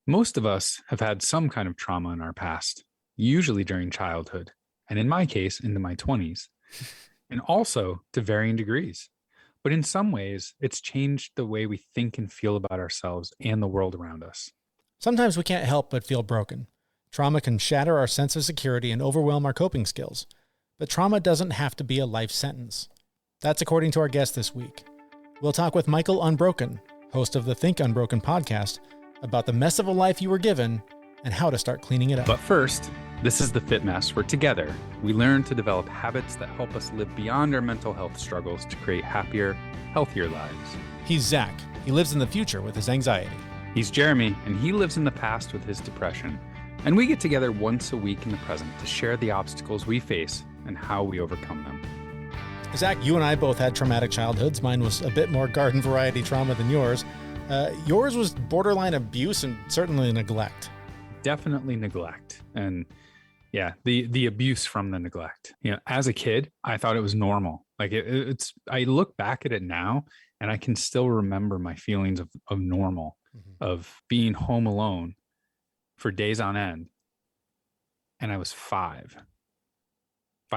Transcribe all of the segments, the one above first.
Most of us have had some kind of trauma in our past, usually during childhood, and in my case, into my 20s, and also to varying degrees. But in some ways, it's changed the way we think and feel about ourselves and the world around us. Sometimes we can't help but feel broken. Trauma can shatter our sense of security and overwhelm our coping skills. But trauma doesn't have to be a life sentence. That's according to our guest this week. We'll talk with Michael Unbroken, host of the Think Unbroken podcast, about the mess of a life you were given and how to start cleaning it up. But first, this is the Fit Mess, where together we learn to develop habits that help us live beyond our mental health struggles to create happier, healthier lives. He's Zach. He lives in the future with his anxiety. He's Jeremy, and he lives in the past with his depression. And we get together once a week in the present to share the obstacles we face and how we overcome them. Zach, you and I both had traumatic childhoods. Mine was a bit more garden variety trauma than yours. Yours was borderline abuse and certainly neglect. Definitely neglect. And yeah, the abuse from the neglect. You know, as a kid, I thought it was normal. Like it's, I look back at it now and I can still remember my feelings of normal, of being home alone for days on end. And I was 5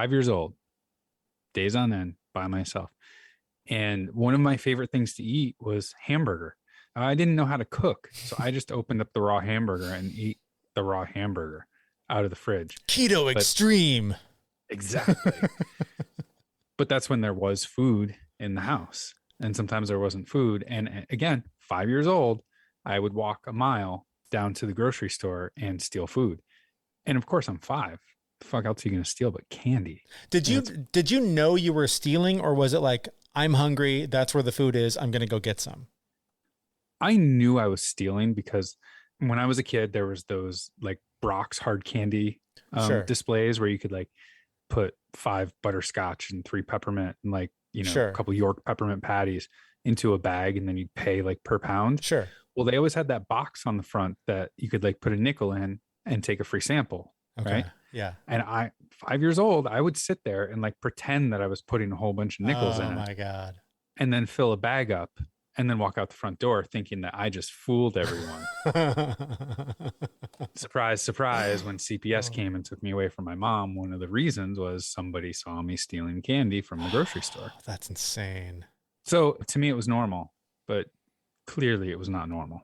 years old, days on end by myself. And one of my favorite things to eat was hamburger. I didn't know how to cook, so I just opened up the raw hamburger and ate the raw hamburger out of the fridge. Keto extreme. Exactly. But that's when there was food in the house. And sometimes there wasn't food. And again, 5 years old, I would walk a mile down to the grocery store and steal food. And of course, I'm 5. The fuck else are you going to steal but candy? Did you know you were stealing, or was it like, I'm hungry, that's where the food is, I'm going to go get some? I knew I was stealing because when I was a kid, there was those like Brock's hard candy displays where you could like put 5 butterscotch and 3 peppermint and like, you know, a couple York peppermint patties into a bag, and then you'd pay like per pound. Sure. Well, they always had that box on the front that you could like put a nickel in and take a free sample. Okay. Right. Yeah. And 5 years old, I would sit there and like pretend that I was putting a whole bunch of nickels in it. Oh my God. And then fill a bag up and then walk out the front door thinking that I just fooled everyone. Surprise, surprise. When CPS came and took me away from my mom, one of the reasons was somebody saw me stealing candy from the grocery store. That's insane. So to me, it was normal, but clearly it was not normal.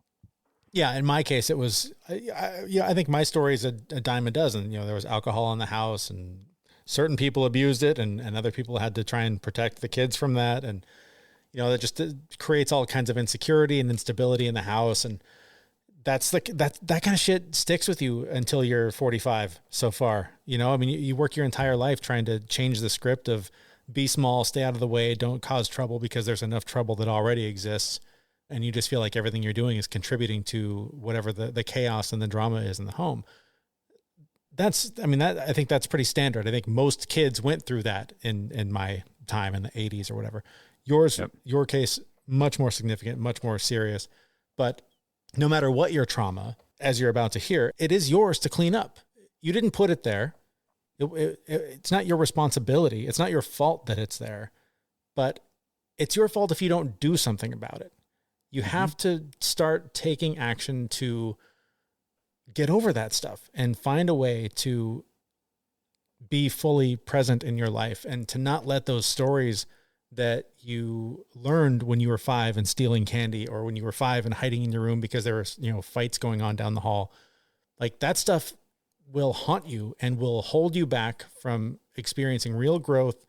Yeah. In my case, it was, I think my story is a dime a dozen. You know, there was alcohol in the house and certain people abused it, and other people had to try and protect the kids from that. And, you know, that just creates all kinds of insecurity and instability in the house. And that's that kind of shit sticks with you until you're 45 so far. You know, I mean, you work your entire life trying to change the script of be small, stay out of the way, don't cause trouble because there's enough trouble that already exists. And you just feel like everything you're doing is contributing to whatever the chaos and the drama is in the home. I think that's pretty standard. I think most kids went through that in my time in the 80s or whatever. Your case, much more significant, much more serious. But no matter what your trauma, as you're about to hear, it is yours to clean up. You didn't put it there. It's not your responsibility. It's not your fault that it's there, but it's your fault if you don't do something about it. You have to start taking action to get over that stuff and find a way to be fully present in your life and to not let those stories that you learned when you were 5 and stealing candy, or when you were 5 and hiding in your room because there was, you know, fights going on down the hall. Like that stuff will haunt you and will hold you back from experiencing real growth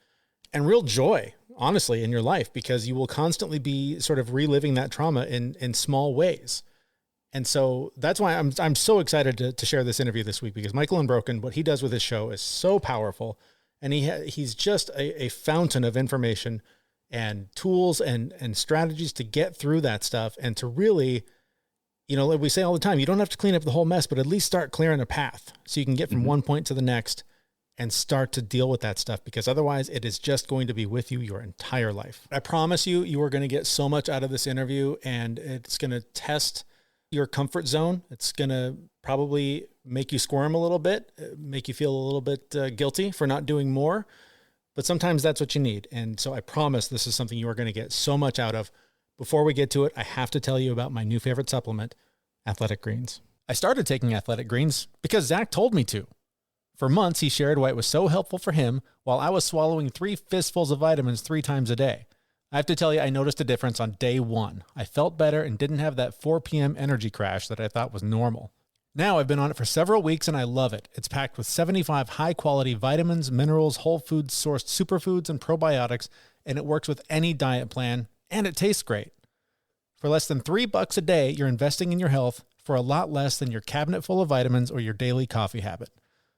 and real joy, honestly, in your life, because you will constantly be sort of reliving that trauma in small ways. And so that's why I'm so excited to share this interview this week, because Michael Unbroken, what he does with his show is so powerful. And he's just a fountain of information and tools and strategies to get through that stuff and to really, you know, like we say all the time, you don't have to clean up the whole mess, but at least start clearing a path so you can get from one point to the next and start to deal with that stuff, because otherwise it is just going to be with you your entire life. I promise you are going to get so much out of this interview, and it's going to test your comfort zone. It's going to probably make you squirm a little bit, make you feel a little bit guilty for not doing more, but sometimes that's what you need. And so I promise this is something you are going to get so much out of. Before we get to it, I have to tell you about my new favorite supplement, Athletic Greens. I started taking Athletic Greens because Zach told me to. For months, he shared why it was so helpful for him while I was swallowing 3 fistfuls of vitamins 3 times a day. I have to tell you, I noticed a difference on day 1. I felt better and didn't have that 4 p.m. energy crash that I thought was normal. Now I've been on it for several weeks and I love it. It's packed with 75 high-quality vitamins, minerals, whole foods sourced superfoods, and probiotics, and it works with any diet plan, and it tastes great. For less than $3 a day, you're investing in your health for a lot less than your cabinet full of vitamins or your daily coffee habit.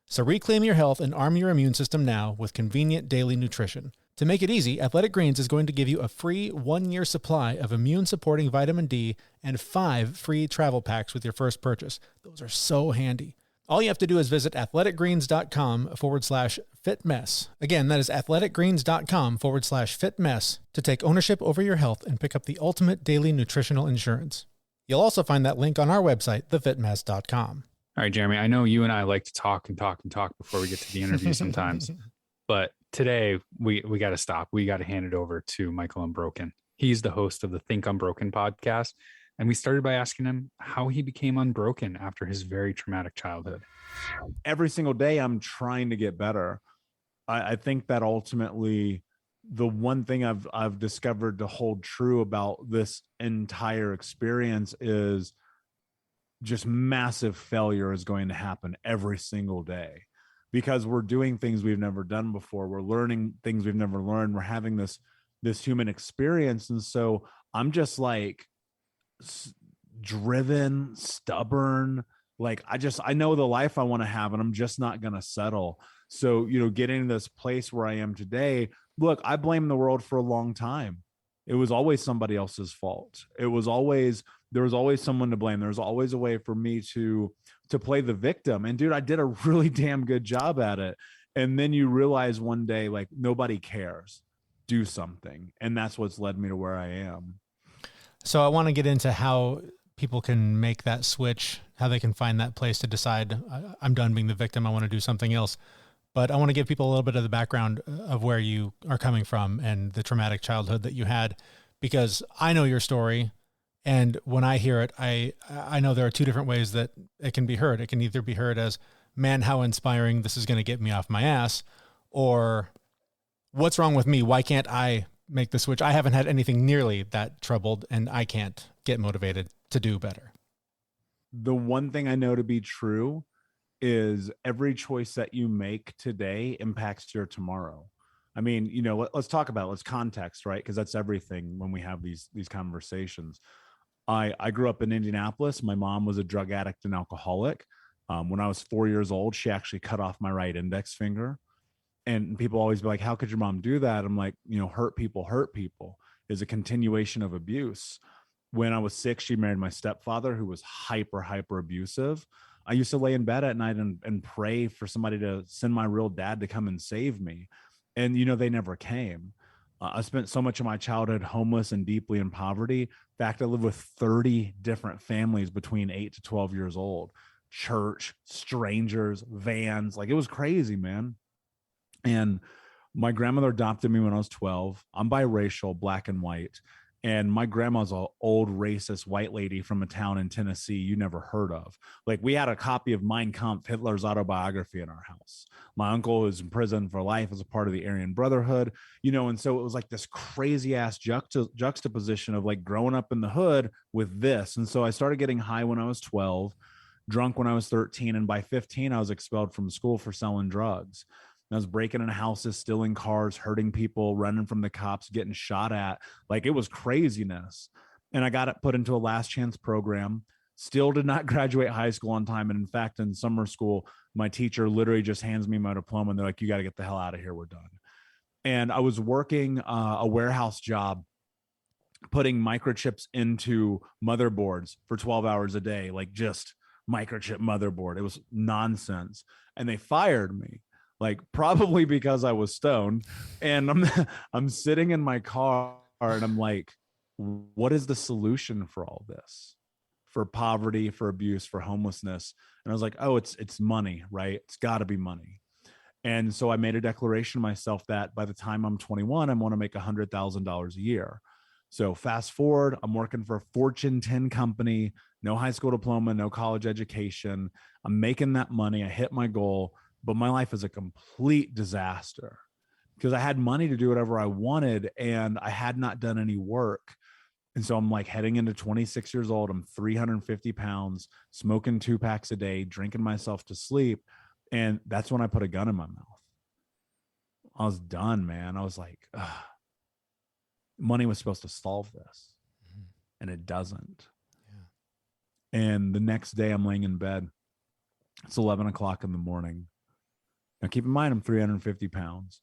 So reclaim your health and arm your immune system now with convenient daily nutrition. To make it easy, Athletic Greens is going to give you a free 1-year supply of immune-supporting vitamin D and 5 free travel packs with your first purchase. Those are so handy. All you have to do is visit athleticgreens.com/fitmess. Again, that is athleticgreens.com/fitmess to take ownership over your health and pick up the ultimate daily nutritional insurance. You'll also find that link on our website, thefitmess.com. All right, Jeremy, I know you and I like to talk and talk and talk before we get to the interview sometimes, but today we got to stop. We got to hand it over to Michael Unbroken. He's the host of the Think Unbroken podcast. And we started by asking him how he became unbroken after his very traumatic childhood. Every single day, I'm trying to get better. I think that ultimately the one thing I've discovered to hold true about this entire experience is just massive failure is going to happen every single day because we're doing things we've never done before. We're learning things we've never learned. We're having this human experience. And so I'm just like driven, stubborn. Like I know the life I want to have and I'm just not going to settle. So, getting to this place where I am today, look, I blame the world for a long time. It was always somebody else's fault. There was always someone to blame. There was always a way for me to play the victim. And dude, I did a really damn good job at it. And then you realize one day, like, nobody cares. Do something. And that's what's led me to where I am. So I want to get into how people can make that switch, how they can find that place to decide, I'm done being the victim. I want to do something else. But I want to give people a little bit of the background of where you are coming from and the traumatic childhood that you had, because I know your story. And when I hear it, I know there are 2 different ways that it can be heard. It can either be heard as, man, how inspiring, this is going to get me off my ass, or what's wrong with me? Why can't I make the switch? I haven't had anything nearly that troubled and I can't get motivated to do better. The one thing I know to be true is every choice that you make today impacts your tomorrow. I mean, let's talk about it. Let's context, right? Because that's everything when we have these conversations. I grew up in Indianapolis. My mom was a drug addict and alcoholic. When I was 4 years old, she actually cut off my right index finger. And people always be like, how could your mom do that? I'm like, hurt people is a continuation of abuse. When I was 6, she married my stepfather, who was hyper abusive. I used to lay in bed at night and pray for somebody to send my real dad to come and save me. And, they never came. I spent so much of my childhood homeless and deeply in poverty. In fact, I lived with 30 different families between 8 to 12 years old. Church, strangers, vans. Like, it was crazy, man. And my grandmother adopted me when I was 12. I'm biracial, black and white. And my grandma's an old racist white lady from a town in Tennessee you never heard of. Like, we had a copy of Mein Kampf, Hitler's autobiography, in our house. My uncle is in prison for life as a part of the Aryan Brotherhood, and so it was like this crazy ass juxtaposition of like growing up in the hood with this. And so I started getting high when I was 12, drunk when I was 13. And by 15, I was expelled from school for selling drugs. I was breaking into houses, stealing cars, hurting people, running from the cops, getting shot at. Like, it was craziness. And I got put into a last chance program, still did not graduate high school on time. And in fact, in summer school, my teacher literally just hands me my diploma and they're like, you got to get the hell out of here. We're done. And I was working a warehouse job, putting microchips into motherboards for 12 hours a day, like just microchip motherboard. It was nonsense. And they fired me. Like, probably because I was stoned. And I'm sitting in my car and I'm like, what is the solution for all this? For poverty, for abuse, for homelessness? And I was like, oh, it's money, right? It's got to be money. And so I made a declaration to myself that by the time I'm 21, I want to make $100,000 a year. So fast forward, I'm working for a Fortune 10 company, no high school diploma, no college education. I'm making that money. I hit my goal, but my life is a complete disaster because I had money to do whatever I wanted and I had not done any work. And so I'm like heading into 26 years old. I'm 350 pounds, smoking 2 packs a day, drinking myself to sleep. And that's when I put a gun in my mouth. I was done, man. I was like, ugh, money was supposed to solve this, and it doesn't. Yeah. And the next day I'm laying in bed. It's 11 o'clock in the morning. Now keep in mind, I'm 350 pounds.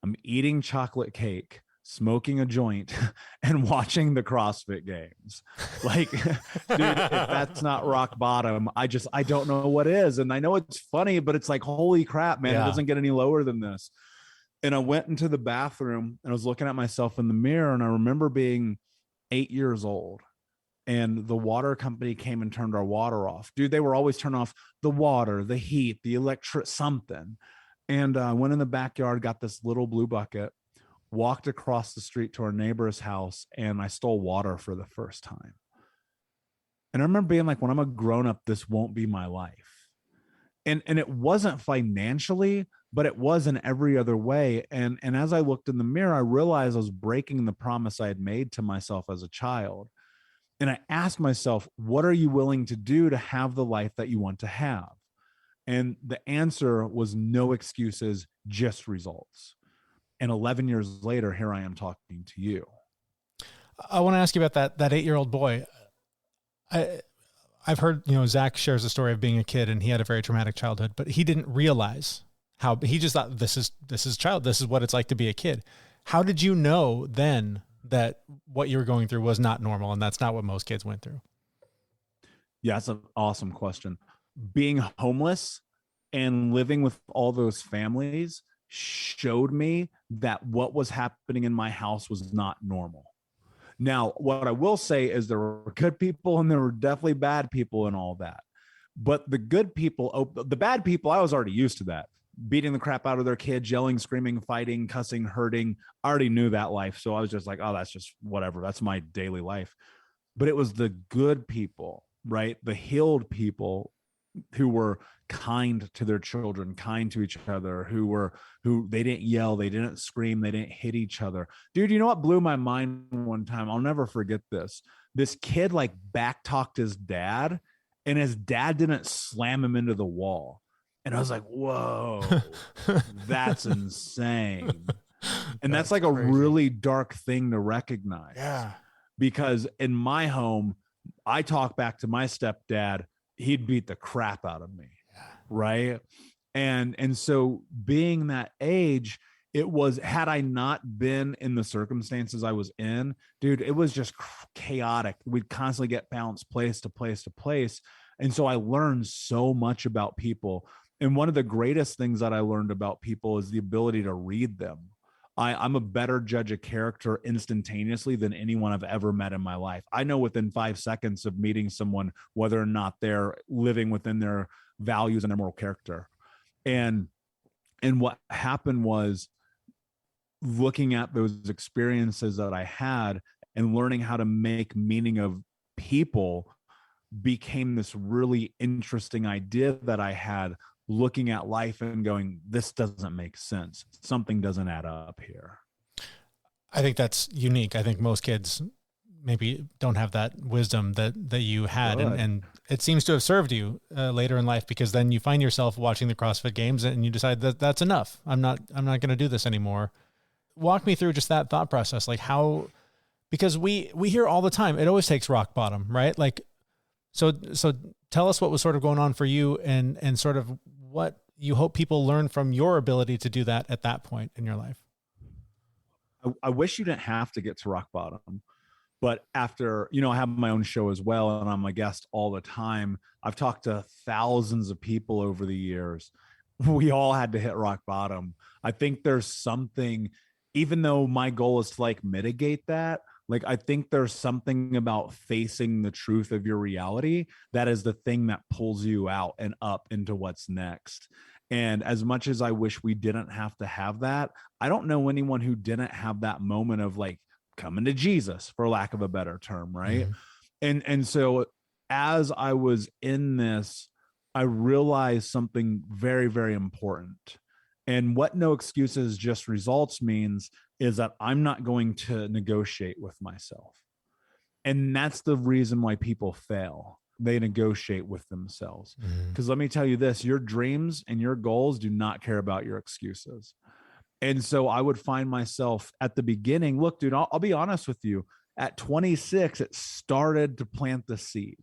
I'm eating chocolate cake, smoking a joint, and watching the CrossFit games. Like, dude, if that's not rock bottom, I don't know what is. And I know it's funny, but it's like, holy crap, man, It doesn't get any lower than this. And I went into the bathroom and I was looking at myself in the mirror, and I remember being 8 years old, and the water company came and turned our water off. Dude, they were always turning off the water, the heat, the electric something. And I went in the backyard, got this little blue bucket, walked across the street to our neighbor's house, and I stole water for the first time. And I remember being like, when I'm a grown up, this won't be my life. And it wasn't financially, but it was in every other way. And as I looked in the mirror, I realized I was breaking the promise I had made to myself as a child. And I asked myself, what are you willing to do to have the life that you want to have? And the answer was no excuses, just results. And 11 years later, here I am talking to you. I want to ask you about that 8-year-old boy. I've heard, Zach shares a story of being a kid and he had a very traumatic childhood, but he didn't realize how, he just thought this is what it's like to be a kid. How did you know then that what you were going through was not normal and that's not what most kids went through? Yeah, that's an awesome question. Being homeless and living with all those families showed me that what was happening in my house was not normal. Now, what I will say is there were good people and there were definitely bad people and all that. But the good people, the bad people, I was already used to that. Beating the crap out of their kids, yelling, screaming, fighting, cussing, hurting. I already knew that life. So I was just like, oh, that's just whatever. That's my daily life. But it was the good people, right? The healed people who were kind to their children, kind to each other, who they didn't yell, they didn't scream, they didn't hit each other. Dude, you know what blew my mind one time? I'll never forget this. This kid like back-talked his dad, and his dad didn't slam him into the wall. And I was like, whoa, that's insane. And that's like crazy. A really dark thing to recognize. Yeah. Because in my home, I talk back to my stepdad, he'd beat the crap out of me. Yeah. Right. And so being that age, it was, had I not been in the circumstances I was in, dude, it was just chaotic. We'd constantly get bounced place to place to place. And so I learned so much about people. And one of the greatest things that I learned about people is the ability to read them. I'm a better judge of character instantaneously than anyone I've ever met in my life. I know within 5 seconds of meeting someone, whether or not they're living within their values and their moral character. And what happened was looking at those experiences that I had and learning how to make meaning of people became this really interesting idea that I had, looking at life and going, this doesn't make sense. Something doesn't add up here. I think that's unique. I think most kids maybe don't have that wisdom that you had. And it seems to have served you later in life, because then you find yourself watching the CrossFit games and you decide that that's enough. I'm not going to do this anymore. Walk me through just that thought process. Like how, because we hear all the time, it always takes rock bottom, right? Like, so tell us what was sort of going on for you and sort of what you hope people learn from your ability to do that at that point in your life. I wish you didn't have to get to rock bottom, but after, I have my own show as well, and I'm a guest all the time. I've talked to thousands of people over the years. We all had to hit rock bottom. I think there's something, even though my goal is to like mitigate that, like, I think there's something about facing the truth of your reality that is the thing that pulls you out and up into what's next. And as much as I wish we didn't have to have that, I don't know anyone who didn't have that moment of like coming to Jesus, for lack of a better term. Right. Mm-hmm. And so as I was in this, I realized something very, very important. And what no excuses, just results means is that I'm not going to negotiate with myself. And that's the reason why people fail. They negotiate with themselves. Because let me tell you this, your dreams and your goals do not care about your excuses. And so I would find myself at the beginning, look, dude, I'll be honest with you. At 26, it started to plant the seed.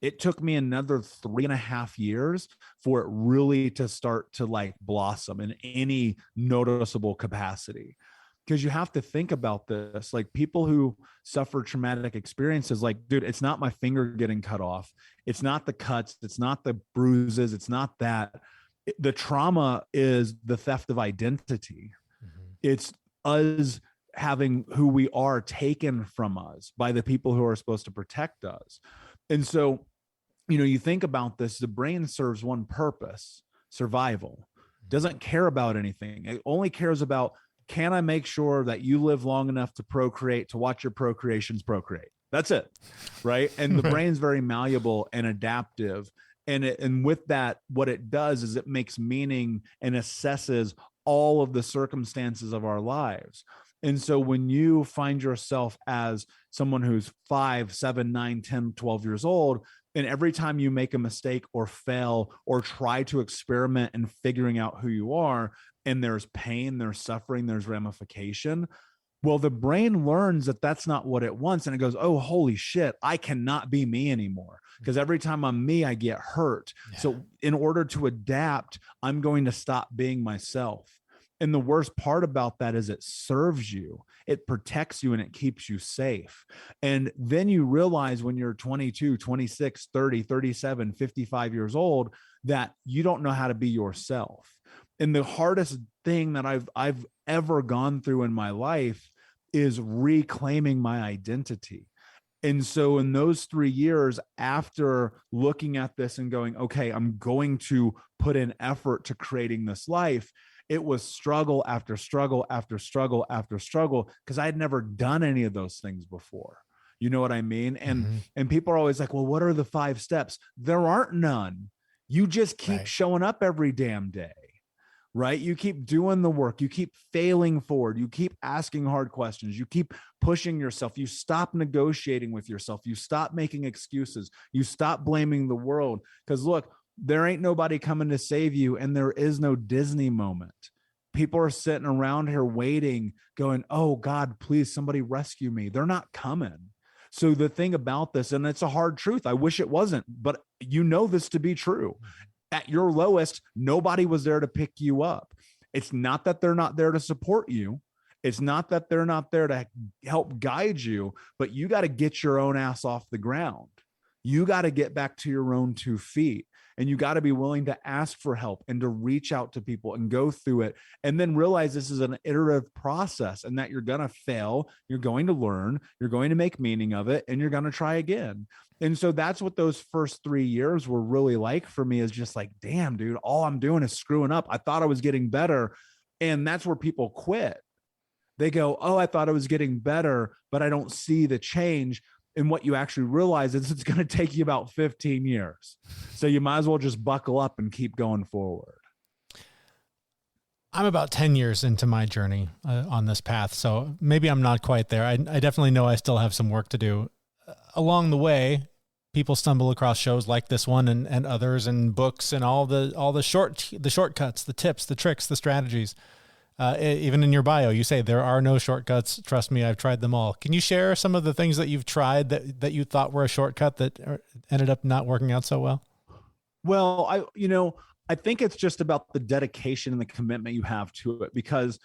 It took me another 3.5 years for it really to start to like blossom in any noticeable capacity. Because you have to think about this, like people who suffer traumatic experiences, like, dude, it's not my finger getting cut off. It's not the cuts. It's not the bruises. It's not that. The trauma is the theft of identity. It's us having who we are taken from us by the people who are supposed to protect us. And so, you think about this, the brain serves one purpose: survival. Doesn't care about anything. It only cares about, can I make sure that you live long enough to procreate, to watch your procreations procreate? That's it, right? And the brain's very malleable and adaptive. And with that, what it does is it makes meaning and assesses all of the circumstances of our lives. And so when you find yourself as someone who's 5, 7, 9, 10, 12 years old, and every time you make a mistake or fail or try to experiment in figuring out who you are, and there's pain, there's suffering, there's ramification, well, the brain learns that that's not what it wants. And it goes, oh, holy shit, I cannot be me anymore. Because every time I'm me, I get hurt. Yeah. So in order to adapt, I'm going to stop being myself. And the worst part about that is it serves you, it protects you, and it keeps you safe. And then you realize when you're 22, 26, 30, 37, 55 years old, that you don't know how to be yourself. And the hardest thing that I've ever gone through in my life is reclaiming my identity. And so in those 3 years after looking at this and going, okay, I'm going to put in effort to creating this life, it was struggle after struggle after struggle after struggle, because I had never done any of those things before. You know what I mean? And people are always like, well, what are the 5 steps? There aren't none. You just keep showing up every damn day, right? You keep doing the work. You keep failing forward. You keep asking hard questions. You keep pushing yourself. You stop negotiating with yourself. You stop making excuses. You stop blaming the world. Because look, there ain't nobody coming to save you, and there is no Disney moment. People are sitting around here waiting, going, oh God, please, somebody rescue me. They're not coming. So the thing about this, and it's a hard truth, I wish it wasn't, but you know this to be true. At your lowest, nobody was there to pick you up. It's not that they're not there to support you. It's not that they're not there to help guide you, but you got to get your own ass off the ground. You got to get back to your own 2 feet. And you got to be willing to ask for help and to reach out to people and go through it. And then realize this is an iterative process, and that you're going to fail. You're going to learn. You're going to make meaning of it, and you're going to try again. And so that's what those first 3 years were really like for me, is just like, damn, dude, all I'm doing is screwing up. I thought I was getting better. And that's where people quit. They go, oh, I thought I was getting better, but I don't see the change. And what you actually realize is it's going to take you about 15 years. So you might as well just buckle up and keep going forward. I'm about 10 years into my journey on this path. So maybe I'm not quite there. I definitely know I still have some work to do. Along the way, people stumble across shows like this one and others, and books, and all the shortcuts, the tips, the tricks, the strategies. Even in your bio, you say there are no shortcuts. Trust me, I've tried them all. Can you share some of the things that you've tried that you thought were a shortcut that ended up not working out so well? Well, I think it's just about the dedication and the commitment you have to it, because,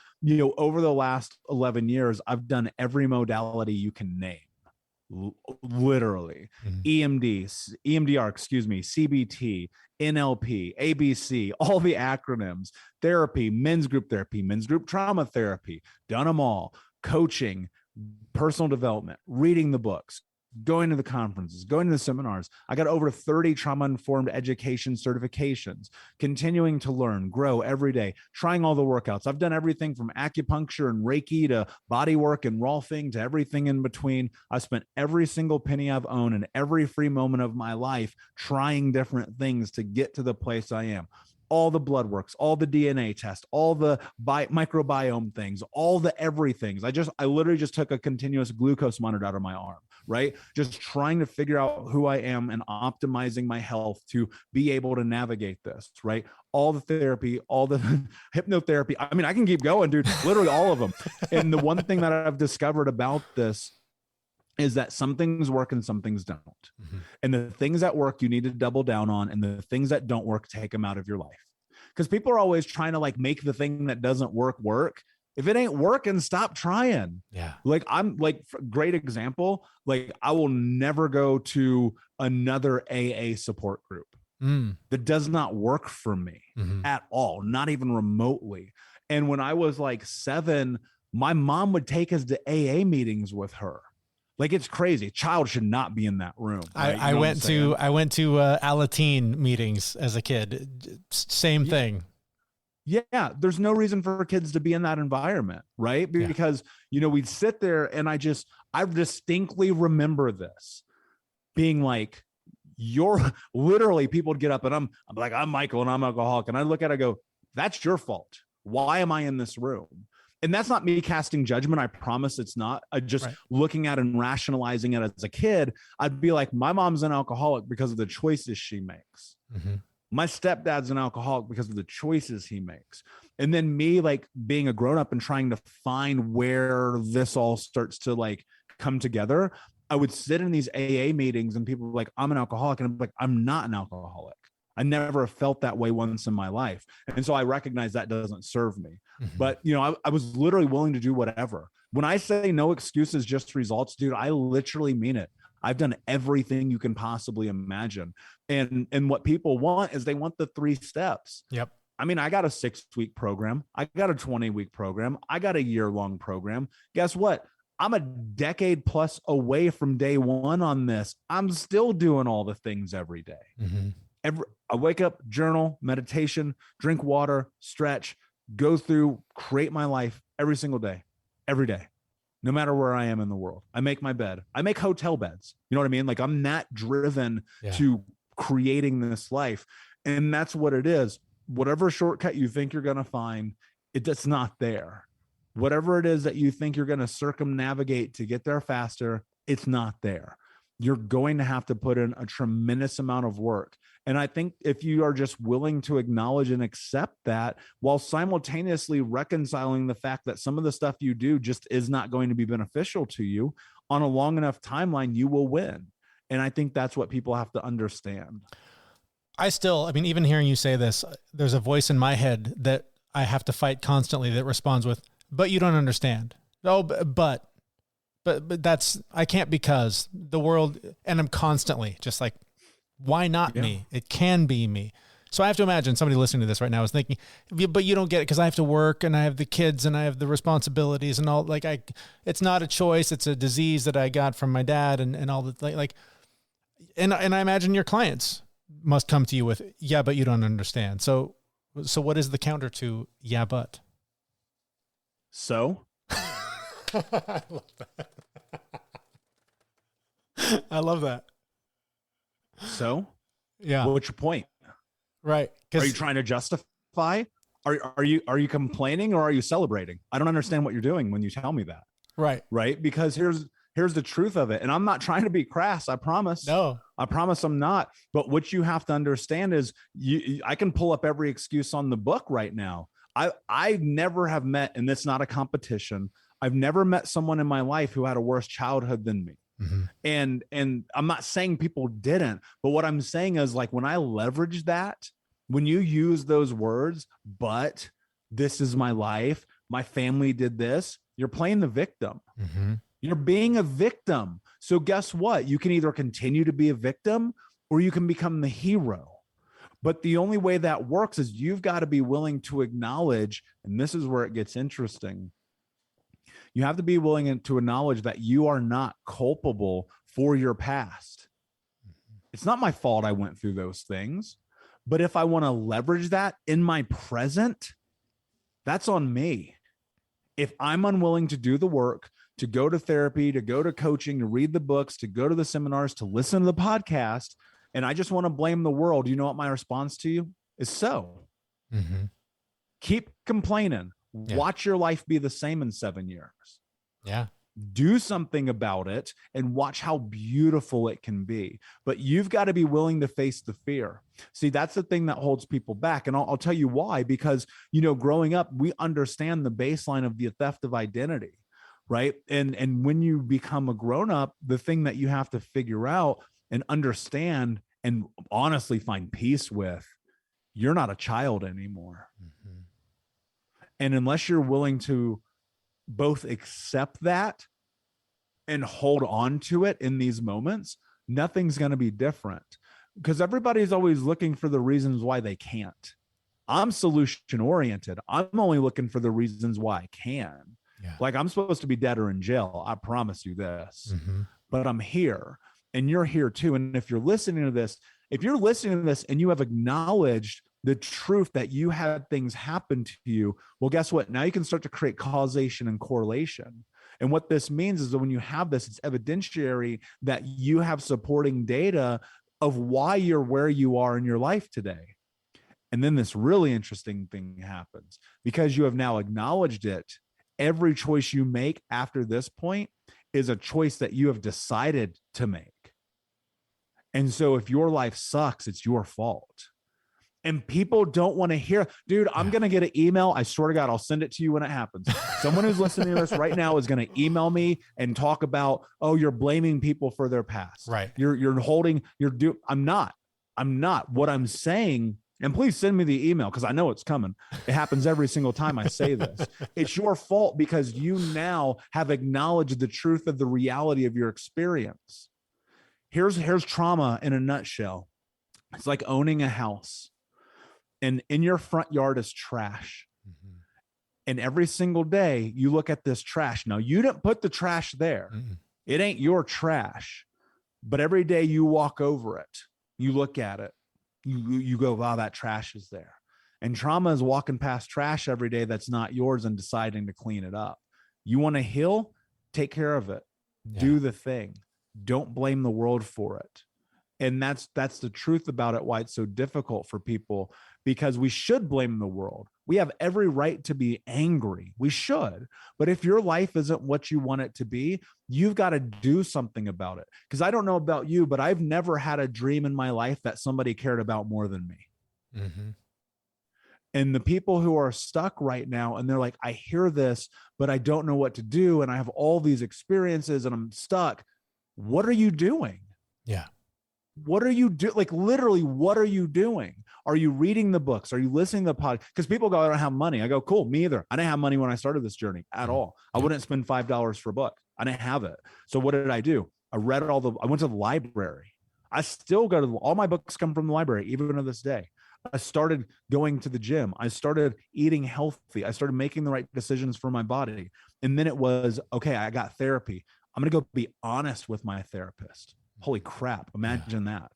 over the last 11 years, I've done every modality you can name. Literally. EMDR, CBT, NLP, ABC, all the acronyms, therapy, men's group trauma therapy, done them all, coaching, personal development, reading the books, going to the conferences, going to the seminars. I got over 30 trauma-informed education certifications, continuing to learn, grow every day, trying all the workouts. I've done everything from acupuncture and Reiki to body work and rolfing to everything in between. I spent every single penny I've owned and every free moment of my life trying different things to get to the place I am. All the blood works, all the DNA tests, all the microbiome things, all the everythings. I literally just took a continuous glucose monitor out of my arm, right? Just trying to figure out who I am and optimizing my health to be able to navigate this, right? All the therapy, all the hypnotherapy. I mean, I can keep going, dude, literally all of them. And the one thing that I've discovered about this is that some things work and some things don't. Mm-hmm. And the things that work, you need to double down on. And the things that don't work, take them out of your life. Because people are always trying to like make the thing that doesn't work. If it ain't working, stop trying. Yeah. Like I'm like, great example. Like I will never go to another AA support group. That does not work for me at all, not even remotely. And when I was like 7, my mom would take us to AA meetings with her. Like it's crazy. A child should not be in that room. Right? I went to Alateen meetings as a kid. Same thing. Yeah. There's no reason for kids to be in that environment. Right. Because, we'd sit there and I distinctly remember this being like, you're literally, people would get up and I'm like, I'm Michael and I'm an alcoholic. And I look at it, I go, that's your fault. Why am I in this room? And that's not me casting judgment. I promise it's not. I just looking at and rationalizing it as a kid, I'd be like, my mom's an alcoholic because of the choices she makes. My stepdad's an alcoholic because of the choices he makes. And then me like being a grown up and trying to find where this all starts to like come together. I would sit in these AA meetings and people were like, I'm an alcoholic. And I'm like, I'm not an alcoholic. I never felt that way once in my life. And so I recognize that doesn't serve me. But, I was literally willing to do whatever. When I say no excuses, just results, dude, I literally mean it. I've done everything you can possibly imagine. And what people want is they want the 3 steps. Yep. I mean, I got a 6-week program. I got a 20-week program. I got a year-long program. Guess what? I'm a decade plus away from day 1 on this. I'm still doing all the things every day. I wake up, journal, meditation, drink water, stretch, go through, create my life every single day, every day, no matter where I am in the world. I make my bed. I make hotel beds. You know what I mean? Like I'm that driven to creating this life. And that's what it is. Whatever shortcut you think you're going to find, it's not there. Whatever it is that you think you're going to circumnavigate to get there faster, it's not there. You're going to have to put in a tremendous amount of work. And I think if you are just willing to acknowledge and accept that while simultaneously reconciling the fact that some of the stuff you do just is not going to be beneficial to you on a long enough timeline, you will win. And I think that's what people have to understand. Even hearing you say this, there's a voice in my head that I have to fight constantly that responds with, but you don't understand. Oh, but that's, I can't because the world, and I'm constantly just like, why not me? It can be me. So I have to imagine somebody listening to this right now is thinking, but you don't get it because I have to work and I have the kids and I have the responsibilities and all, it's not a choice. It's a disease that I got from my dad and all the and I imagine your clients must come to you with, yeah, but you don't understand. So what is the counter to, yeah, but? So? I love that. I love that. So, yeah. What's your point? Right. Are you trying to justify? Are you complaining or are you celebrating? I don't understand what you're doing when you tell me that. Right. Right. Because here's the truth of it. And I'm not trying to be crass. I promise. No, I promise I'm not. But what you have to understand is I can pull up every excuse on the book right now. I never have met, and it's not a competition. I've never met someone in my life who had a worse childhood than me. And I'm not saying people didn't, but what I'm saying is like, when I leverage that, when you use those words, but this is my life, my family did this, you're playing the victim. You're being a victim. So guess what? You can either continue to be a victim or you can become the hero. But the only way that works is you've got to be willing to acknowledge, and this is where it gets interesting. You have to be willing to acknowledge that you are not culpable for your past. It's not my fault I went through those things. But if I want to leverage that in my present, that's on me. If I'm unwilling to do the work, to go to therapy, to go to coaching, to read the books, to go to the seminars, to listen to the podcast, and I just want to blame the world, you know what my response to you is? So keep complaining. Yeah. Watch your life be the same in 7 years. Yeah. Do something about it and watch how beautiful it can be. But you've got to be willing to face the fear. See, that's the thing that holds people back. And I'll tell you why, because, you know, growing up, we understand the baseline of the theft of identity, right? And when you become a grown-up, the thing that you have to figure out and understand and honestly find peace with, you're not a child anymore. And unless you're willing to both accept that and hold on to it in these moments, nothing's going to be different, because everybody's always looking for the reasons why they can't. I'm solution oriented. I'm only looking for the reasons why I can. Yeah. Like, I'm supposed to be dead or in jail. I promise you this, but I'm here and you're here too. And if you're listening to this, and you have acknowledged the truth that you had things happen to you, well, guess what? Now you can start to create causation and correlation. And what this means is that when you have this, it's evidentiary that you have supporting data of why you're where you are in your life today. And then this really interesting thing happens because you have now acknowledged it. Every choice you make after this point is a choice that you have decided to make. And so if your life sucks, it's your fault. And people don't want to hear, dude, I'm going to get an email. I swear to God, I'll send it to you when it happens. Someone who's listening to this right now is going to email me and talk about, oh, you're blaming people for their past. Right. I'm not. What I'm saying, and please send me the email because I know it's coming. It happens every single time I say this. It's your fault because you now have acknowledged the truth of the reality of your experience. Here's trauma in a nutshell. It's like owning a house. And in your front yard is trash. And every single day you look at this trash. Now, you didn't put the trash there. It ain't your trash. But every day you walk over it, you look at it, you go, wow, that trash is there. And trauma is walking past trash every day that's not yours and deciding to clean it up. You want to heal? Take care of it. Yeah. Do the thing. Don't blame the world for it. And that's the truth about it, why it's so difficult for people, because we should blame the world. We have every right to be angry. We should. But if your life isn't what you want it to be, you've got to do something about it. Because I don't know about you, but I've never had a dream in my life that somebody cared about more than me. And the people who are stuck right now, and they're like, I hear this, but I don't know what to do. And I have all these experiences and I'm stuck. What are you doing? Yeah. What are you doing? Like, literally, what are you doing? Are you reading the books? Are you listening to the pod? Because people go, I don't have money. I go, cool, me either. I didn't have money when I started this journey at all. I wouldn't spend $5 for a book. I didn't have it. So what did I do? I went to the library. I still go to, all my books come from the library, even to this day. I started going to the gym. I started eating healthy. I started making the right decisions for my body. And then it was, okay, I got therapy. I'm going to go be honest with my therapist. Holy crap. Imagine that.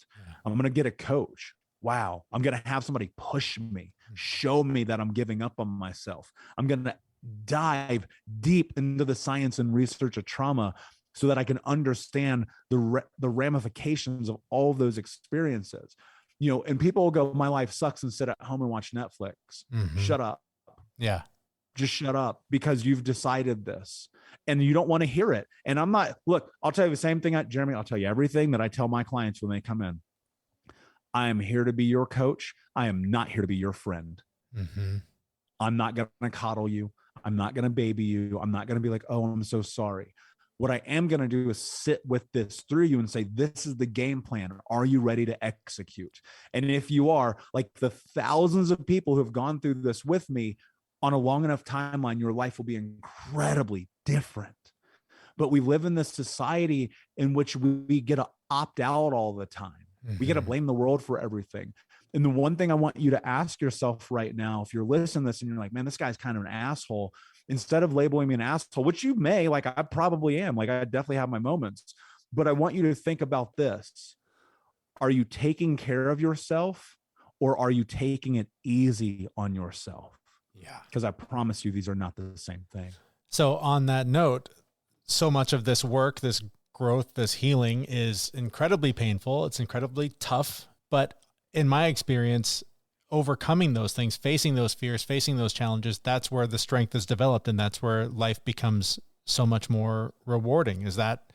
I'm going to get a coach. Wow. I'm going to have somebody push me, show me that I'm giving up on myself. I'm going to dive deep into the science and research of trauma so that I can understand the ramifications of all of those experiences. You know, and people will go, my life sucks, and sit at home and watch Netflix. Shut up. Yeah. Just shut up, because you've decided this and you don't want to hear it. And I'm not, look, I'll tell you the same thing, Jeremy, I'll tell you everything that I tell my clients when they come in. I am here to be your coach. I am not here to be your friend. I'm not going to coddle you. I'm not going to baby you. I'm not going to be like, oh, I'm so sorry. What I am going to do is sit with this through you and say, this is the game plan. Are you ready to execute? And if you are, like the thousands of people who have gone through this with me, on a long enough timeline, your life will be incredibly different. But we live in this society in which we get to opt out all the time. We get to blame the world for everything. And the one thing I want you to ask yourself right now, if you're listening to this and you're like, man, this guy's kind of an asshole, instead of labeling me an asshole, which you may, like I probably am, like I definitely have my moments, But I want you to think about this. Are you taking care of yourself, or are you taking it easy on yourself? Yeah. Because I promise you, these are not the same thing. So on that note, so much of this work, this growth, this healing is incredibly painful. It's incredibly tough. But in my experience, overcoming those things, facing those fears, facing those challenges, that's where the strength is developed. And that's where life becomes so much more rewarding. Is that,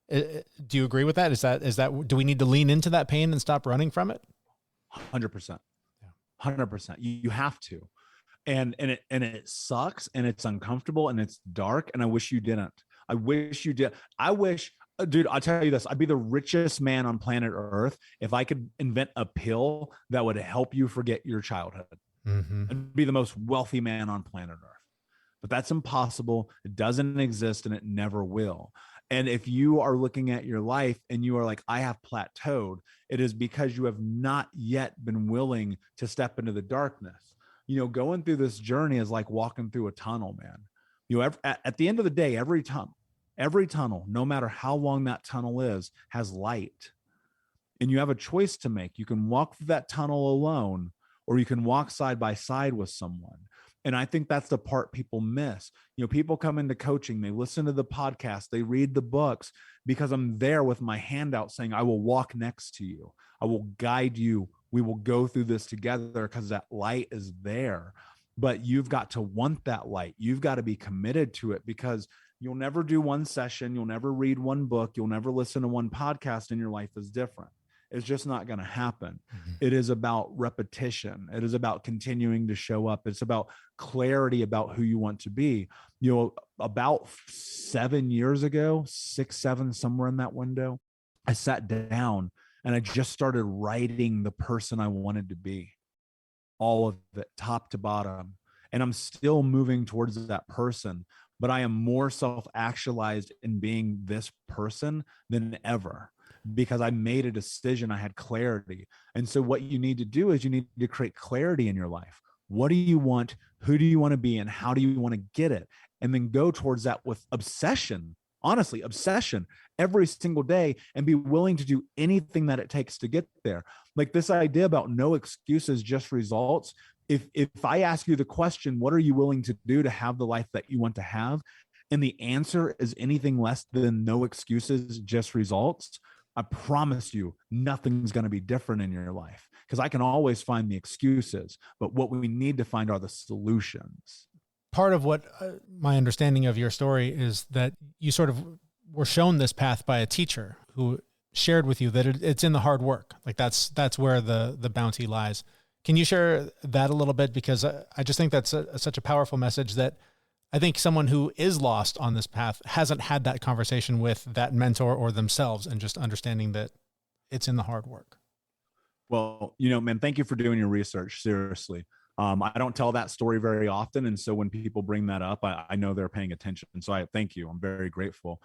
do you agree with that? Is that, do we need to lean into that pain and stop running from it? 100%. 100%. You have to. And it sucks, and it's uncomfortable, and it's dark. And I wish you didn't. I wish you did. I wish, dude, I'll tell you this. I'd be the richest man on planet Earth if I could invent a pill that would help you forget your childhood. I'd be the most wealthy man on planet Earth. But that's impossible. It doesn't exist, and it never will. And if you are looking at your life and you are like, I have plateaued, it is because you have not yet been willing to step into the darkness. You know, going through this journey is like walking through a tunnel, man. You know, at the end of the day, every tunnel, no matter how long that tunnel is, has light. And you have a choice to make. You can walk through that tunnel alone, or you can walk side by side with someone. And I think that's the part people miss. You know, people come into coaching, they listen to the podcast, they read the books, because I'm there with my hand out saying, I will walk next to you. I will guide you. We will go through this together, because that light is there. But you've got to want that light. You've got to be committed to it, because you'll never do one session. You'll never read one book. You'll never listen to one podcast, and your life is different. It's just not going to happen. It is about repetition. It is about continuing to show up. It's about clarity about who you want to be. You know, about 7 years ago, 6, 7, somewhere in that window, I sat down and I just started writing the person I wanted to be, all of it, top to bottom. And I'm still moving towards that person, but I am more self-actualized in being this person than ever, because I made a decision. I had clarity. And so what you need to do is you need to create clarity in your life. What do you want? Who do you want to be? And how do you want to get it? And then go towards that with obsession, honestly, obsession every single day, and be willing to do anything that it takes to get there. Like this idea about no excuses, just results. If I ask you the question, what are you willing to do to have the life that you want to have? And the answer is anything less than no excuses, just results, I promise you, nothing's going to be different in your life, because I can always find the excuses, but what we need to find are the solutions. Part of what my understanding of your story is that you sort of were shown this path by a teacher who shared with you that it's in the hard work. Like that's where the bounty lies. Can you share that a little bit? Because I just think that's such a powerful message that I think someone who is lost on this path hasn't had that conversation with that mentor or themselves, and just understanding that it's in the hard work. Well, you know, man, thank you for doing your research. Seriously. I don't tell that story very often. And so when people bring that up, I know they're paying attention. So I thank you. I'm very grateful.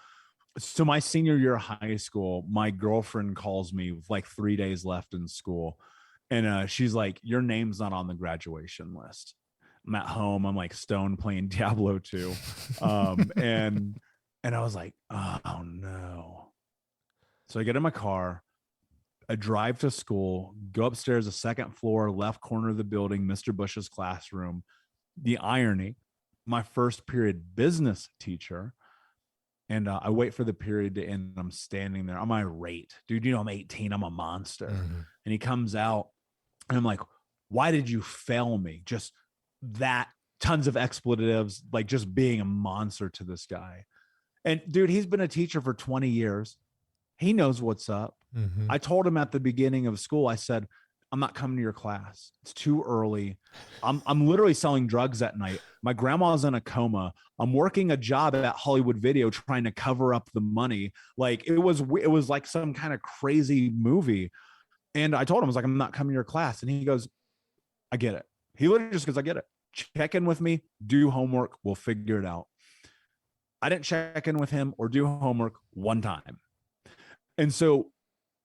So my senior year of high school, my girlfriend calls me with like 3 days left in school. And she's like, your name's not on the graduation list. I'm at home. I'm like stoned playing Diablo 2. And I was like, oh no. So I get in my car, I drive to school, go upstairs, the second floor, left corner of the building, Mr. Bush's classroom. The irony, my first period business teacher. And I wait for the period to end. I'm standing there. I'm irate. Dude, you know, I'm 18. I'm a monster. And he comes out and I'm like, why did you fail me? Just that, tons of expletives, like just being a monster to this guy. And dude, he's been a teacher for 20 years. He knows what's up. I told him at the beginning of school, I said, I'm not coming to your class. It's too early. I'm literally selling drugs at night. My grandma's in a coma. I'm working a job at Hollywood Video trying to cover up the money. Like it was like some kind of crazy movie. And I told him, I was like, I'm not coming to your class. And he goes, I get it. He literally just goes, I get it. Check in with me, do homework. We'll figure it out. I didn't check in with him or do homework one time. And so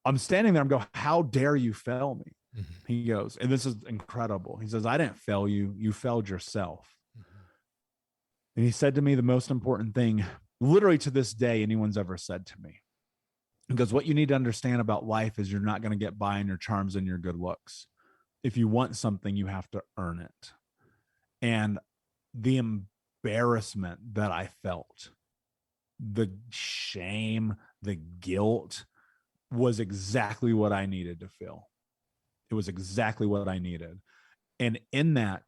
I'm standing there. I'm going, how dare you fail me? He goes, and this is incredible. He says, I didn't fail you. You failed yourself. And he said to me the most important thing, literally to this day, anyone's ever said to me. Because what you need to understand about life is you're not going to get by on your charms and your good looks. If you want something, you have to earn it. And the embarrassment that I felt, the shame, the guilt was exactly what I needed to feel. It was exactly what I needed. And in that,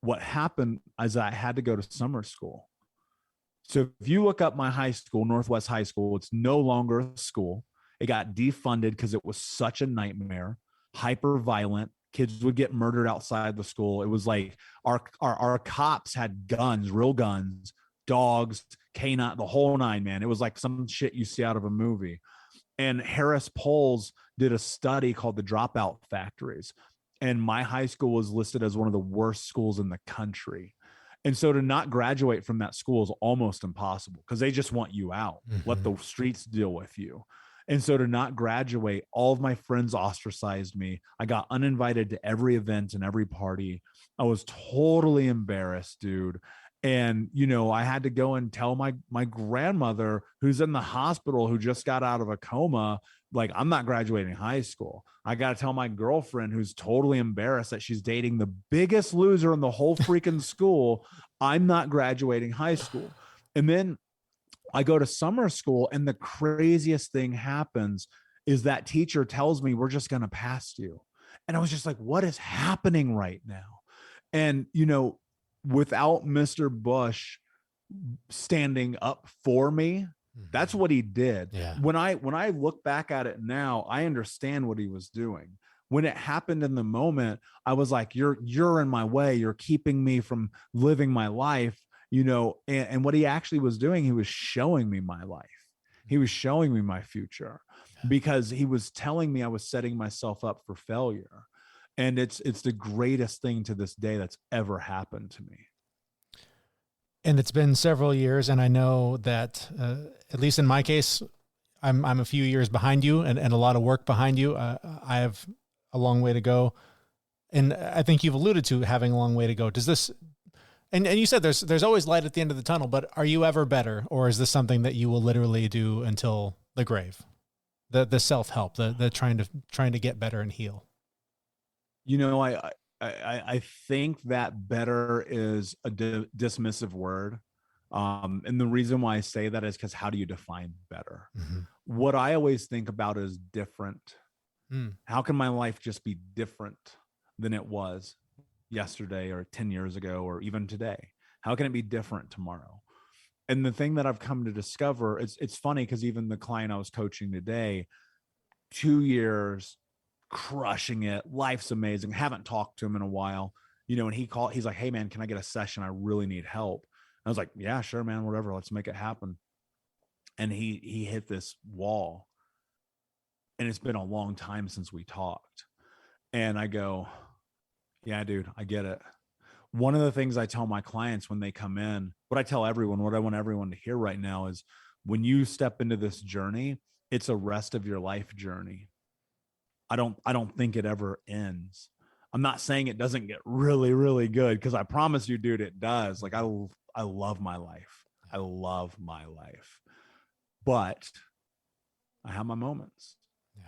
what happened is I had to go to summer school. So if you look up my high school, Northwest High School, it's no longer a school. It got defunded because it was such a nightmare, hyper violent. Kids would get murdered outside the school. It was like our cops had guns, real guns, dogs, canine, the whole nine, man. It was like some shit you see out of a movie. And Harris Polls did a study called the Dropout Factories. And my high school was listed as one of the worst schools in the country. And so to not graduate from that school is almost impossible because they just want you out. Let the streets deal with you. And so to not graduate, all of my friends ostracized me. I got uninvited to every event and every party. I was totally embarrassed, dude. And, you know, I had to go and tell my grandmother who's in the hospital, who just got out of a coma, like, I'm not graduating high school. I got to tell my girlfriend, who's totally embarrassed that she's dating the biggest loser in the whole freaking school, I'm not graduating high school. And then I go to summer school, and the craziest thing happens is that teacher tells me, we're just going to pass you. And I was just like, what is happening right now? And, you know, without Mr. Bush standing up for me, that's what he did. Yeah. When I look back at it now, I understand what he was doing. When it happened in the moment, I was like, you're in my way. You're keeping me from living my life, you know. And what he actually was doing, he was showing me my life. He was showing me my future, because he was telling me I was setting myself up for failure. And it's the greatest thing to this day that's ever happened to me. And it's been several years, and I know that, at least in my case, I'm a few years behind you, and a lot of work behind you. I have a long way to go, and I think you've alluded to having a long way to go. Does this, and you said there's always light at the end of the tunnel, but are you ever better, or is this something that you will literally do until the grave? The self-help, the trying to get better and heal. You know, I think that better is a dismissive word. And the reason why I say that is because how do you define better? What I always think about is different. How can my life just be different than it was yesterday or 10 years ago or even today? How can it be different tomorrow? And the thing that I've come to discover, it's funny because even the client I was coaching today, 2 years, crushing it, life's amazing, haven't talked to him in a while, you know, and he's like, hey man, can I get a session? I really need help. I was like, yeah, sure, man, whatever, let's make it happen. And he hit this wall, and it's been a long time since we talked. And I go, yeah, dude, I get it. One of the things I tell my clients when they come in, what I tell everyone, what I want everyone to hear right now is, when you step into this journey, it's a rest of your life journey. I don't think it ever ends. I'm not saying it doesn't get really, really good, because I promise you, dude, it does. Like, I love my life. I love my life. But I have my moments.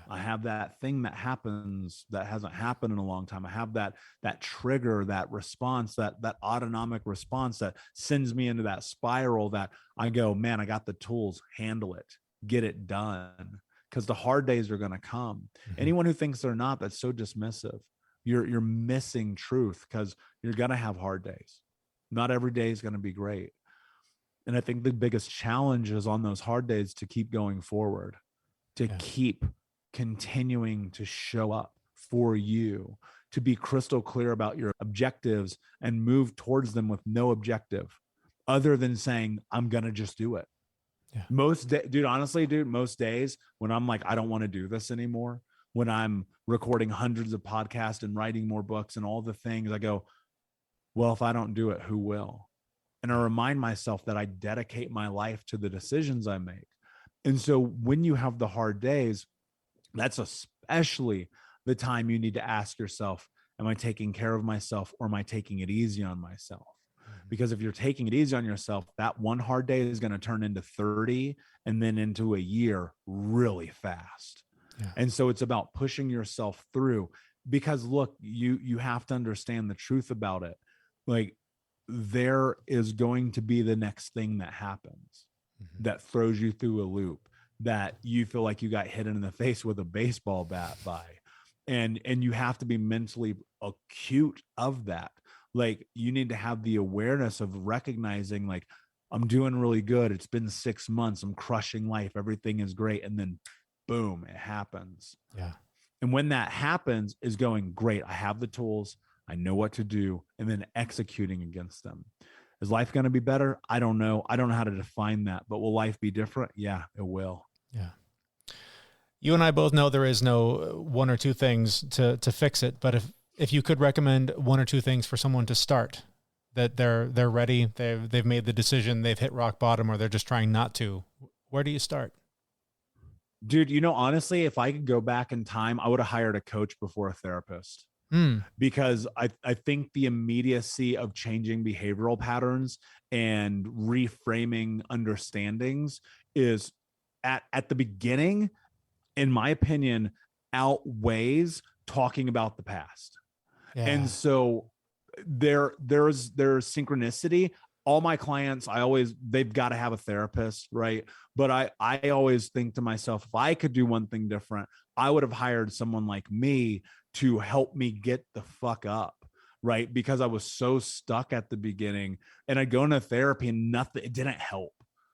I have that thing that happens that hasn't happened in a long time. I have that trigger, that response, that autonomic response that sends me into that spiral that I go, man, I got the tools, handle it, get it done. Because the hard days are going to come. Anyone who thinks they're not, that's so dismissive. You're missing truth, because you're going to have hard days. Not every day is going to be great. And I think the biggest challenge is on those hard days to keep going forward, to keep continuing to show up for you, to be crystal clear about your objectives and move towards them with no objective other than saying, I'm going to just do it. Dude, honestly, most days when I'm like, I don't want to do this anymore, when I'm recording hundreds of podcasts and writing more books and all the things, I go, well, if I don't do it, who will? And I remind myself that I dedicate my life to the decisions I make. And so when you have the hard days, that's especially the time you need to ask yourself, am I taking care of myself, or am I taking it easy on myself? Because if you're taking it easy on yourself, that one hard day is going to turn into 30 and then into a year really fast. Yeah. And so it's about pushing yourself through, because look, you have to understand the truth about it. Like, there is going to be the next thing that happens that throws you through a loop, that you feel like you got hit in the face with a baseball bat by. And you have to be mentally acute of that. Like, you need to have the awareness of recognizing, like, I'm doing really good. It's been 6 months. I'm crushing life. Everything is great. And then boom, it happens. Yeah. And when that happens, is going, great, I have the tools, I know what to do, and then executing against them. Is life going to be better? I don't know. I don't know how to define that, but will life be different? Yeah, it will. Yeah. You and I both know there is no one or two things to fix it, but if you could recommend one or two things for someone to start, that they're ready, they've made the decision, they've hit rock bottom, or they're just trying not to, where do you start? Dude, honestly, if I could go back in time, I would have hired a coach before a therapist. Because I think the immediacy of changing behavioral patterns and reframing understandings is at the beginning, in my opinion, outweighs talking about the past. Yeah. And so there's synchronicity. All my clients, they've got to have a therapist, right? But I always think to myself, if I could do one thing different, I would have hired someone like me to help me get the fuck up, right? Because I was so stuck at the beginning, and I'd go into therapy and it didn't help.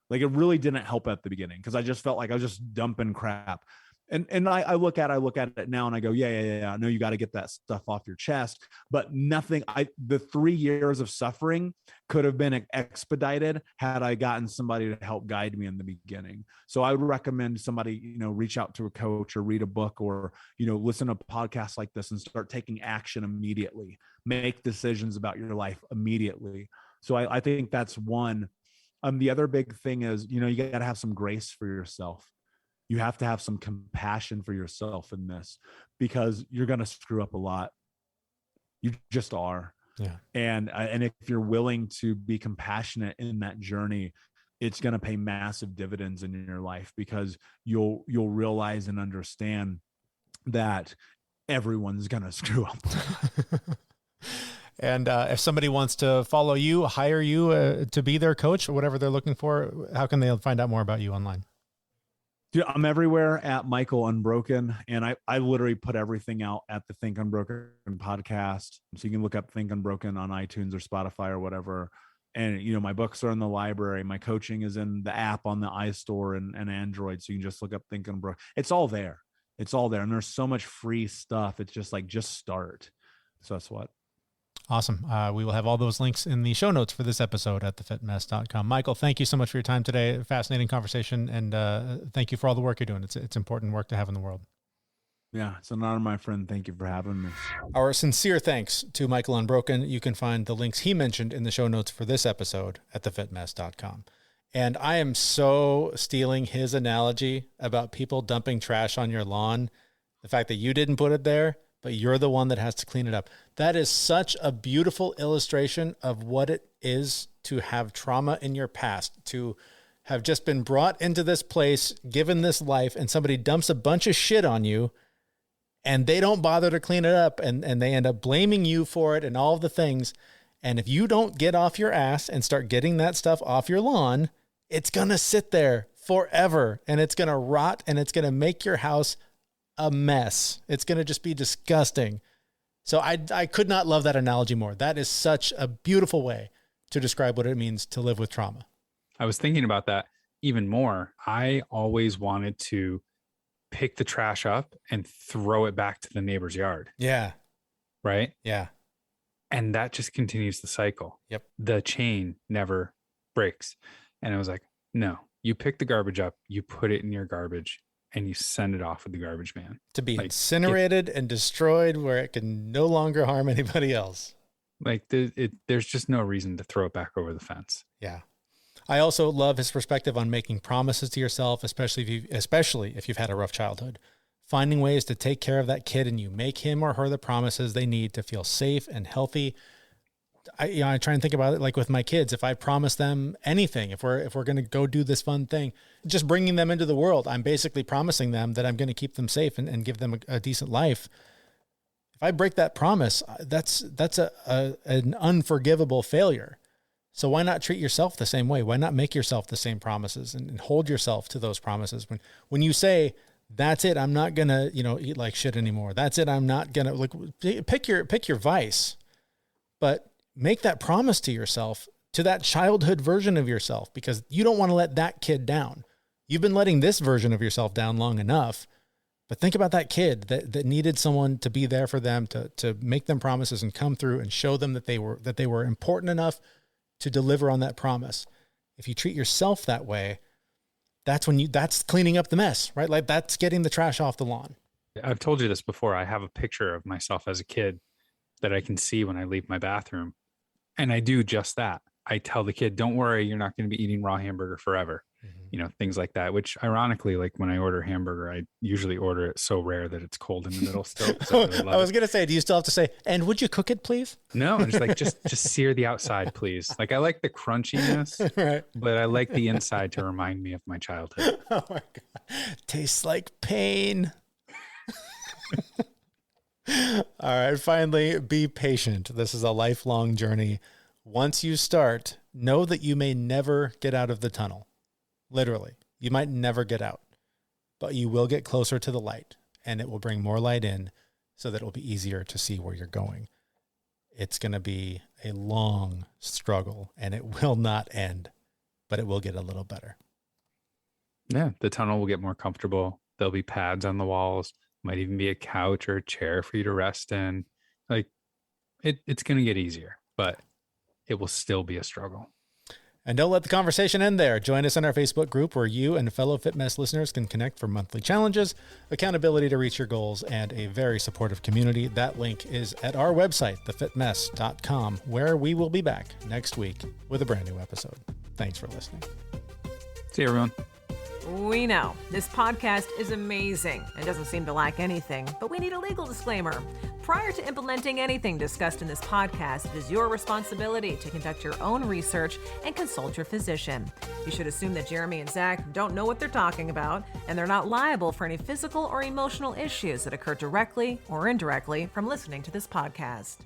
Like, it really didn't help at the beginning, because I just felt like I was just dumping crap. And I look at it now and I go, yeah. I know you got to get that stuff off your chest, but the 3 years of suffering could have been expedited had I gotten somebody to help guide me in the beginning. So I would recommend somebody, reach out to a coach or read a book, or, listen to podcasts like this and start taking action immediately, make decisions about your life immediately. So I think that's one. The other big thing is, you got to have some grace for yourself. You have to have some compassion for yourself in this, because you're going to screw up a lot. You just are. Yeah. And if you're willing to be compassionate in that journey, it's going to pay massive dividends in your life, because you'll realize and understand that everyone's going to screw up. And if somebody wants to follow you, hire you to be their coach, or whatever they're looking for, how can they find out more about you online? Dude, I'm everywhere at Michael Unbroken, and I literally put everything out at the Think Unbroken podcast. So you can look up Think Unbroken on iTunes or Spotify or whatever. And, my books are in the library. My coaching is in the app on the iStore and Android. So you can just look up Think Unbroken. It's all there. And there's so much free stuff. It's just like, just start. So that's what. Awesome. We will have all those links in the show notes for this episode at thefitmess.com. Michael, thank you so much for your time today. Fascinating conversation. And thank you for all the work you're doing. It's important work to have in the world. Yeah, it's an honor, my friend. Thank you for having me. Our sincere thanks to Michael Unbroken. You can find the links he mentioned in the show notes for this episode at thefitmess.com. And I am so stealing his analogy about people dumping trash on your lawn. The fact that you didn't put it there, but you're the one that has to clean it up. That is such a beautiful illustration of what it is to have trauma in your past, to have just been brought into this place, given this life, and somebody dumps a bunch of shit on you, and they don't bother to clean it up, and they end up blaming you for it and all of the things. And if you don't get off your ass and start getting that stuff off your lawn, it's going to sit there forever, and it's going to rot, and it's going to make your house a mess. It's going to just be disgusting. So I could not love that analogy more. That is such a beautiful way to describe what it means to live with trauma. I was thinking about that even more. I always wanted to pick the trash up and throw it back to the neighbor's yard. Yeah. Right? Yeah. And that just continues the cycle. Yep. The chain never breaks. And I was like, no, you pick the garbage up, you put it in your garbage, and you send it off with the garbage man. To be incinerated and destroyed where it can no longer harm anybody else. Like there's just no reason to throw it back over the fence. Yeah. I also love his perspective on making promises to yourself, especially if you've had a rough childhood. Finding ways to take care of that kid, and you make him or her the promises they need to feel safe and healthy. I try and think about it like with my kids. If I promise them anything, if we're going to go do this fun thing, just bringing them into the world, I'm basically promising them that I'm going to keep them safe and give them a decent life. If I break that promise, that's an unforgivable failure. So why not treat yourself the same way? Why not make yourself the same promises and hold yourself to those promises? When you say, that's it, I'm not going to, eat like shit anymore. That's it. I'm not going to pick your vice, but make that promise to yourself, to that childhood version of yourself, because you don't want to let that kid down. You've been letting this version of yourself down long enough, but think about that kid that needed someone to be there for them, to make them promises and come through and show them that they were important enough to deliver on that promise. If you treat yourself that way, that's cleaning up the mess, right? Like that's getting the trash off the lawn. I've told you this before. I have a picture of myself as a kid that I can see when I leave my bathroom. And I do just that. I tell the kid, don't worry, you're not going to be eating raw hamburger forever. Things like that, which ironically, like when I order hamburger, I usually order it so rare that it's cold in the middle still. I was going to say, do you still have to say, and would you cook it, please? No, I'm just like, just sear the outside, please. Like I like the crunchiness, right, but I like the inside to remind me of my childhood. Oh my God. Tastes like pain. All right. Finally, be patient. This is a lifelong journey. Once you start, know that you may never get out of the tunnel. Literally, you might never get out, but you will get closer to the light, and it will bring more light in so that it will be easier to see where you're going. It's going to be a long struggle, and it will not end, but it will get a little better. Yeah, the tunnel will get more comfortable. There'll be pads on the walls. Might even be a couch or a chair for you to rest in. Like it's going to get easier, but it will still be a struggle. And don't let the conversation end there. Join us in our Facebook group where you and fellow Fit Mess listeners can connect for monthly challenges, accountability to reach your goals, and a very supportive community. That link is at our website, thefitmess.com, where we will be back next week with a brand new episode. Thanks for listening. See you, everyone. We know this podcast is amazing and doesn't seem to lack anything, but we need a legal disclaimer. Prior to implementing anything discussed in this podcast, it is your responsibility to conduct your own research and consult your physician. You should assume that Jeremy and Zach don't know what they're talking about, and they're not liable for any physical or emotional issues that occur directly or indirectly from listening to this podcast.